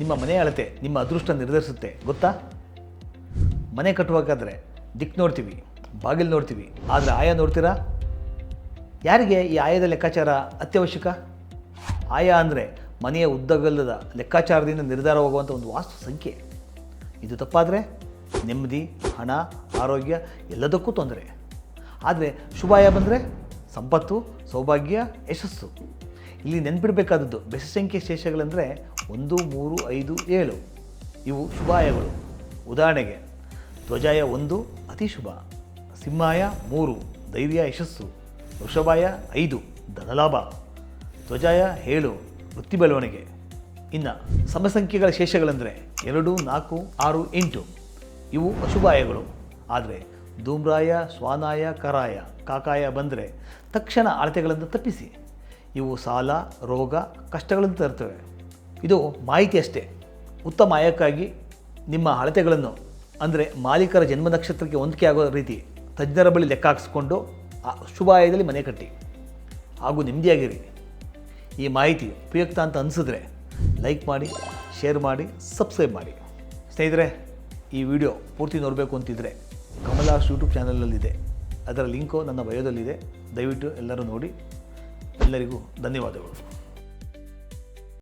ನಿಮ್ಮ ಮನೆ ಅಳತೆ ನಿಮ್ಮ ಅದೃಷ್ಟ ನಿರ್ಧರಿಸುತ್ತೆ ಗೊತ್ತಾ? ಮನೆ ಕಟ್ಟುವಾಗಾದರೆ ದಿಕ್ಕು ನೋಡ್ತೀವಿ, ಬಾಗಿಲು ನೋಡ್ತೀವಿ, ಆದರೆ ಆಯ ನೋಡ್ತೀರಾ? ಯಾರಿಗೆ ಈ ಆಯದ ಲೆಕ್ಕಾಚಾರ ಅತ್ಯವಶ್ಯಕ? ಆಯ ಅಂದರೆ ಮನೆಯ ಉದ್ದಗಲ್ಲದ ಲೆಕ್ಕಾಚಾರದಿಂದ ನಿರ್ಧಾರವಾಗುವಂಥ ಒಂದು ವಾಸ್ತು ಸಂಖ್ಯೆ. ಇದು ತಪ್ಪಾದರೆ ನೆಮ್ಮದಿ, ಹಣ, ಆರೋಗ್ಯ ಎಲ್ಲದಕ್ಕೂ ತೊಂದರೆ. ಆದರೆ ಶುಭಾಯ ಬಂದರೆ ಸಂಪತ್ತು, ಸೌಭಾಗ್ಯ, ಯಶಸ್ಸು. ಇಲ್ಲಿ ನೆನಪಿಡಬೇಕಾದದ್ದು ಬೆಸ ಸಂಖ್ಯೆ ಶೇಷಗಳೆಂದರೆ 1, 3, 5, 7 ಇವು ಶುಭಾಯಗಳು. ಉದಾಹರಣೆಗೆ ಧ್ವಜಾಯ 1 ಅತಿ ಶುಭ, ಸಿಂಹಾಯ 3 ಧೈರ್ಯ ಯಶಸ್ಸು, ವೃಷಭಾಯ 5 ಧನಲಾಭ, ಧ್ವಜಾಯ 7 ವೃತ್ತಿ ಬೆಳವಣಿಗೆ. ಇನ್ನು ಸಮಸಂಖ್ಯೆಗಳ ಶೇಷಗಳೆಂದರೆ 2, 4, 6, 8 ಇವು ಅಶುಭಾಯಗಳು. ಆದರೆ ಧೂಮ್ರಾಯ, ಶ್ವಾನಾಯ, ಕರಾಯ, ಕಾಕಾಯ ಬಂದರೆ ತಕ್ಷಣ ಅಳತೆಗಳನ್ನು ತಪ್ಪಿಸಿ. ಇವು ಸಾಲ, ರೋಗ, ಕಷ್ಟಗಳನ್ನು ತರುತ್ತವೆ. ಇದು ಮಾಹಿತಿ ಅಷ್ಟೇ. ಉತ್ತಮ ಆಯಕ್ಕಾಗಿ ನಿಮ್ಮ ಅಳತೆಗಳನ್ನು ಅಂದರೆ ಮಾಲೀಕರ ಜನ್ಮ ನಕ್ಷತ್ರಕ್ಕೆ ಹೊಂದಿಕೆ ಆಗೋ ರೀತಿ ತಜ್ಞರ ಬಳಿ ಲೆಕ್ಕ ಹಾಕಿಸ್ಕೊಂಡು ಶುಭಾಯದಲ್ಲಿ ಮನೆ ಕಟ್ಟಿ ಹಾಗೂ ನೆಮ್ಮದಿಯಾಗಿರಿ. ಈ ಮಾಹಿತಿ ಉಪಯುಕ್ತ ಅಂತ ಅನಿಸಿದ್ರೆ ಲೈಕ್ ಮಾಡಿ, ಶೇರ್ ಮಾಡಿ, ಸಬ್ಸ್ಕ್ರೈಬ್ ಮಾಡಿ. ಸ್ನೇಹಿತರೆ, ಈ ವಿಡಿಯೋ ಪೂರ್ತಿ ನೋಡಬೇಕು ಅಂತಿದ್ದರೆ ಕಮಲಾಸ್ ಯೂಟ್ಯೂಬ್ ಚಾನಲಲ್ಲಿದೆ. ಅದರ ಲಿಂಕು ನನ್ನ ಬಯೋದಲ್ಲಿದೆ. ದಯವಿಟ್ಟು ಎಲ್ಲರೂ ನೋಡಿ. ಎಲ್ಲರಿಗೂ ಧನ್ಯವಾದಗಳು.